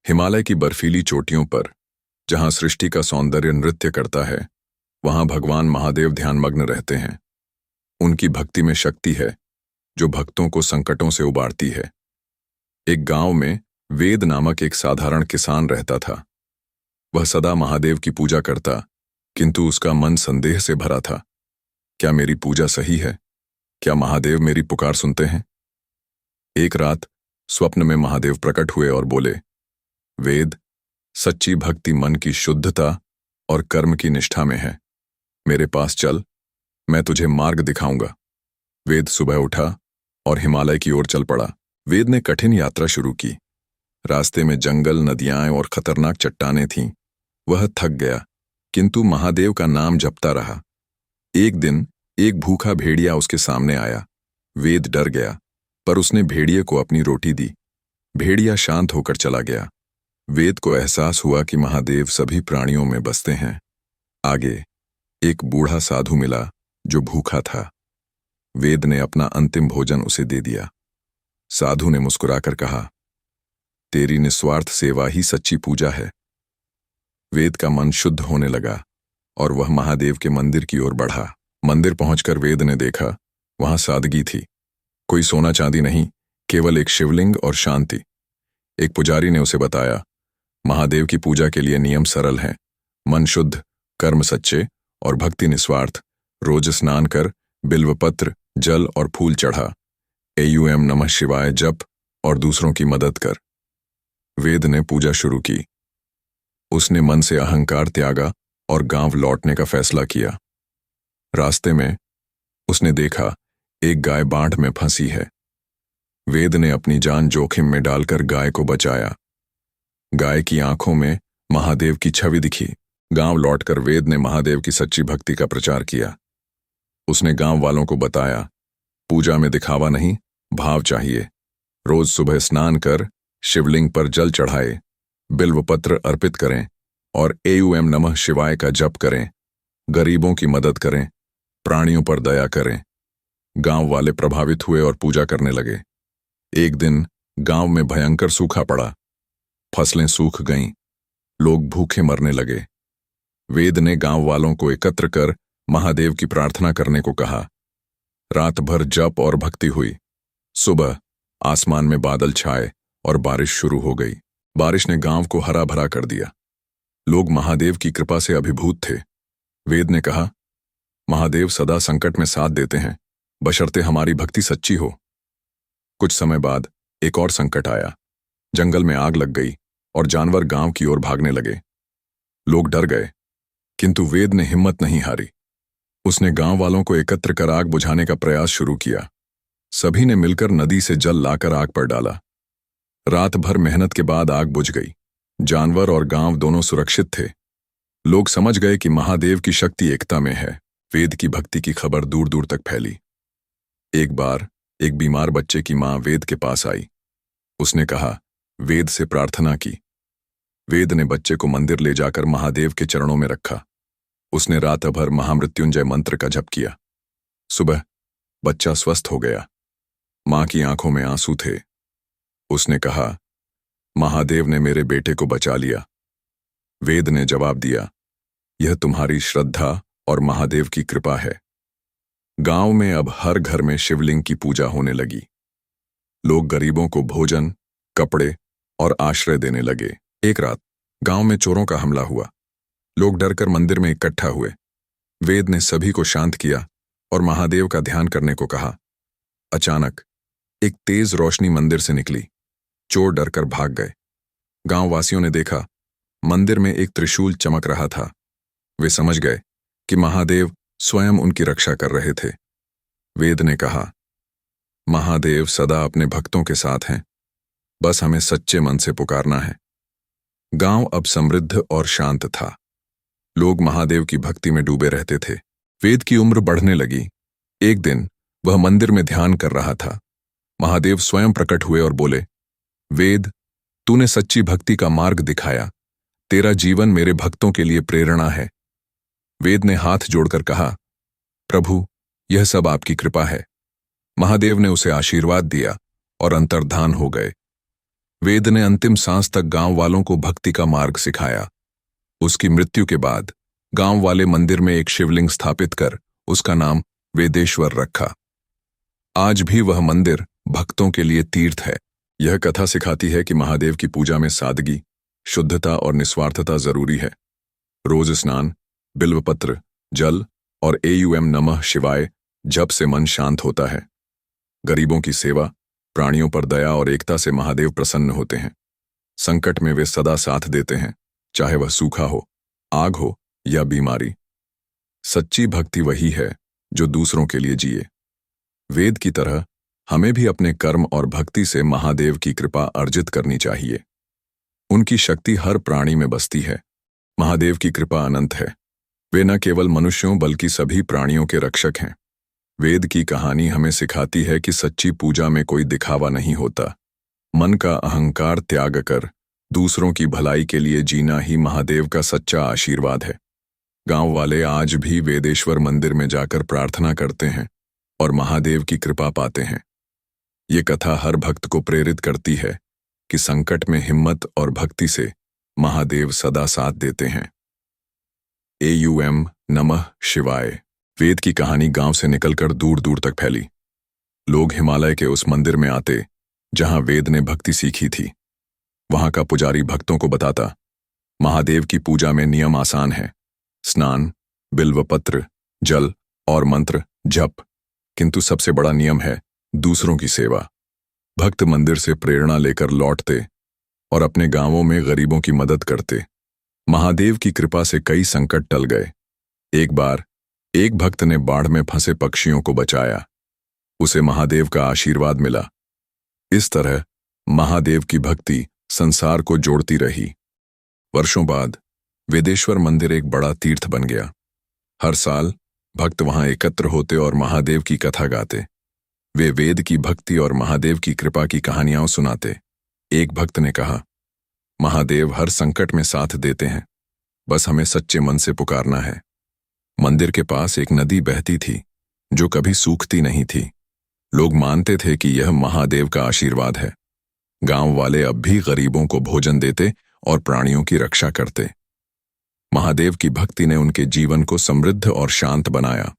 हिमालय की बर्फीली चोटियों पर, जहां सृष्टि का सौंदर्य नृत्य करता है, वहां भगवान महादेव ध्यानमग्न रहते हैं। उनकी भक्ति में शक्ति है जो भक्तों को संकटों से उबारती है। एक गांव में वेद नामक एक साधारण किसान रहता था। वह सदा महादेव की पूजा करता, किंतु उसका मन संदेह से भरा था। क्या मेरी पूजा सही है? क्या महादेव मेरी पुकार सुनते हैं? एक रात स्वप्न में महादेव प्रकट हुए और बोले, वेद, सच्ची भक्ति मन की शुद्धता और कर्म की निष्ठा में है। मेरे पास चल, मैं तुझे मार्ग दिखाऊंगा। वेद सुबह उठा और हिमालय की ओर चल पड़ा। वेद ने कठिन यात्रा शुरू की। रास्ते में जंगल, नदियां और खतरनाक चट्टानें थीं। वह थक गया, किंतु महादेव का नाम जपता रहा। एक दिन एक भूखा भेड़िया उसके सामने आया। वेद डर गया, पर उसने भेड़िए को अपनी रोटी दी। भेड़िया शांत होकर चला गया। वेद को एहसास हुआ कि महादेव सभी प्राणियों में बसते हैं। आगे एक बूढ़ा साधु मिला जो भूखा था। वेद ने अपना अंतिम भोजन उसे दे दिया। साधु ने मुस्कुराकर कहा, तेरी निस्वार्थ सेवा ही सच्ची पूजा है। वेद का मन शुद्ध होने लगा और वह महादेव के मंदिर की ओर बढ़ा। मंदिर पहुंचकर वेद ने देखा, वहां सादगी थी। कोई सोना चांदी नहीं, केवल एक शिवलिंग और शांति। एक पुजारी ने उसे बताया, महादेव की पूजा के लिए नियम सरल हैं। मन शुद्ध, कर्म सच्चे और भक्ति निस्वार्थ। रोज स्नान कर, बिल्वपत्र, जल और फूल चढ़ा, एयूएम नमः शिवाय जप और दूसरों की मदद कर। वेद ने पूजा शुरू की। उसने मन से अहंकार त्यागा और गांव लौटने का फैसला किया। रास्ते में उसने देखा एक गाय बाढ़ में फंसी है। वेद ने अपनी जान जोखिम में डालकर गाय को बचाया। गाय की आंखों में महादेव की छवि दिखी। गांव लौटकर वेद ने महादेव की सच्ची भक्ति का प्रचार किया। उसने गांव वालों को बताया, पूजा में दिखावा नहीं, भाव चाहिए। रोज सुबह स्नान कर, शिवलिंग पर जल चढ़ाए, बिल्वपत्र अर्पित करें और एयूएम नमः शिवाय का जप करें। गरीबों की मदद करें, प्राणियों पर दया करें। गांव वाले प्रभावित हुए और पूजा करने लगे। एक दिन गांव में भयंकर सूखा पड़ा। फसलें सूख गईं, लोग भूखे मरने लगे। वेद ने गांव वालों को एकत्र कर महादेव की प्रार्थना करने को कहा। रात भर जप और भक्ति हुई। सुबह आसमान में बादल छाए और बारिश शुरू हो गई। बारिश ने गांव को हरा भरा कर दिया। लोग महादेव की कृपा से अभिभूत थे। वेद ने कहा, महादेव सदा संकट में साथ देते हैं, बशर्ते हमारी भक्ति सच्ची हो। कुछ समय बाद एक और संकट आया। जंगल में आग लग गई और जानवर गांव की ओर भागने लगे। लोग डर गए, किंतु वेद ने हिम्मत नहीं हारी। उसने गांव वालों को एकत्र कर आग बुझाने का प्रयास शुरू किया। सभी ने मिलकर नदी से जल लाकर आग पर डाला। रात भर मेहनत के बाद आग बुझ गई। जानवर और गांव दोनों सुरक्षित थे। लोग समझ गए कि महादेव की शक्ति एकता में है। वेद की भक्ति की खबर दूर दूर तक फैली। एक बार एक बीमार बच्चे की मां वेद के पास आई। उसने कहा, वेद से प्रार्थना की। वेद ने बच्चे को मंदिर ले जाकर महादेव के चरणों में रखा। उसने रात भर महामृत्युंजय मंत्र का जप किया। सुबह बच्चा स्वस्थ हो गया। मां की आंखों में आंसू थे। उसने कहा, महादेव ने मेरे बेटे को बचा लिया। वेद ने जवाब दिया, यह तुम्हारी श्रद्धा और महादेव की कृपा है। गांव में अब हर घर में शिवलिंग की पूजा होने लगी। लोग गरीबों को भोजन, कपड़े और आश्रय देने लगे। एक रात गांव में चोरों का हमला हुआ। लोग डरकर मंदिर में इकट्ठा हुए। वेद ने सभी को शांत किया और महादेव का ध्यान करने को कहा। अचानक एक तेज रोशनी मंदिर से निकली। चोर डरकर भाग गए। गांव वासियों ने देखा, मंदिर में एक त्रिशूल चमक रहा था। वे समझ गए कि महादेव स्वयं उनकी रक्षा कर रहे थे। वेद ने कहा, महादेव सदा अपने भक्तों के साथ हैं, बस हमें सच्चे मन से पुकारना है। गांव अब समृद्ध और शांत था। लोग महादेव की भक्ति में डूबे रहते थे। वेद की उम्र बढ़ने लगी। एक दिन वह मंदिर में ध्यान कर रहा था। महादेव स्वयं प्रकट हुए और बोले, वेद, तूने सच्ची भक्ति का मार्ग दिखाया। तेरा जीवन मेरे भक्तों के लिए प्रेरणा है। वेद ने हाथ जोड़कर कहा, प्रभु, यह सब आपकी कृपा है। महादेव ने उसे आशीर्वाद दिया और अंतर्धान हो गए। वेद ने अंतिम सांस तक गांव वालों को भक्ति का मार्ग सिखाया। उसकी मृत्यु के बाद गांव वाले मंदिर में एक शिवलिंग स्थापित कर उसका नाम वेदेश्वर रखा। आज भी वह मंदिर भक्तों के लिए तीर्थ है। यह कथा सिखाती है कि महादेव की पूजा में सादगी, शुद्धता और निस्वार्थता जरूरी है। रोज स्नान, बिल्वपत्र, जल और एयूएम नमः शिवाय जप से मन शांत होता है। गरीबों की सेवा, प्राणियों पर दया और एकता से महादेव प्रसन्न होते हैं। संकट में वे सदा साथ देते हैं, चाहे वह सूखा हो, आग हो या बीमारी। सच्ची भक्ति वही है जो दूसरों के लिए जिए। वेद की तरह हमें भी अपने कर्म और भक्ति से महादेव की कृपा अर्जित करनी चाहिए। उनकी शक्ति हर प्राणी में बसती है। महादेव की कृपा अनंत है। वे न केवल मनुष्यों बल्कि सभी प्राणियों के रक्षक हैं। वेद की कहानी हमें सिखाती है कि सच्ची पूजा में कोई दिखावा नहीं होता। मन का अहंकार त्याग कर दूसरों की भलाई के लिए जीना ही महादेव का सच्चा आशीर्वाद है। गांव वाले आज भी वेदेश्वर मंदिर में जाकर प्रार्थना करते हैं और महादेव की कृपा पाते हैं। ये कथा हर भक्त को प्रेरित करती है कि संकट में हिम्मत और भक्ति से महादेव सदा साथ देते हैं। एयूएम नमः शिवाय। वेद की कहानी गांव से निकलकर दूर दूर तक फैली। लोग हिमालय के उस मंदिर में आते जहां वेद ने भक्ति सीखी थी। वहां का पुजारी भक्तों को बताता, महादेव की पूजा में नियम आसान है, स्नान, बिल्वपत्र, जल और मंत्र जप, किंतु सबसे बड़ा नियम है दूसरों की सेवा। भक्त मंदिर से प्रेरणा लेकर लौटते और अपने गांवों में गरीबों की मदद करते। महादेव की कृपा से कई संकट टल गए। एक बार एक भक्त ने बाढ़ में फंसे पक्षियों को बचाया। उसे महादेव का आशीर्वाद मिला। इस तरह महादेव की भक्ति संसार को जोड़ती रही। वर्षों बाद वेदेश्वर मंदिर एक बड़ा तीर्थ बन गया। हर साल भक्त वहां एकत्र होते और महादेव की कथा गाते। वे वेद की भक्ति और महादेव की कृपा की कहानियां सुनाते। एक भक्त ने कहा, महादेव हर संकट में साथ देते हैं, बस हमें सच्चे मन से पुकारना है। मंदिर के पास एक नदी बहती थी जो कभी सूखती नहीं थी। लोग मानते थे कि यह महादेव का आशीर्वाद है। गांव वाले अब भी गरीबों को भोजन देते और प्राणियों की रक्षा करते। महादेव की भक्ति ने उनके जीवन को समृद्ध और शांत बनाया।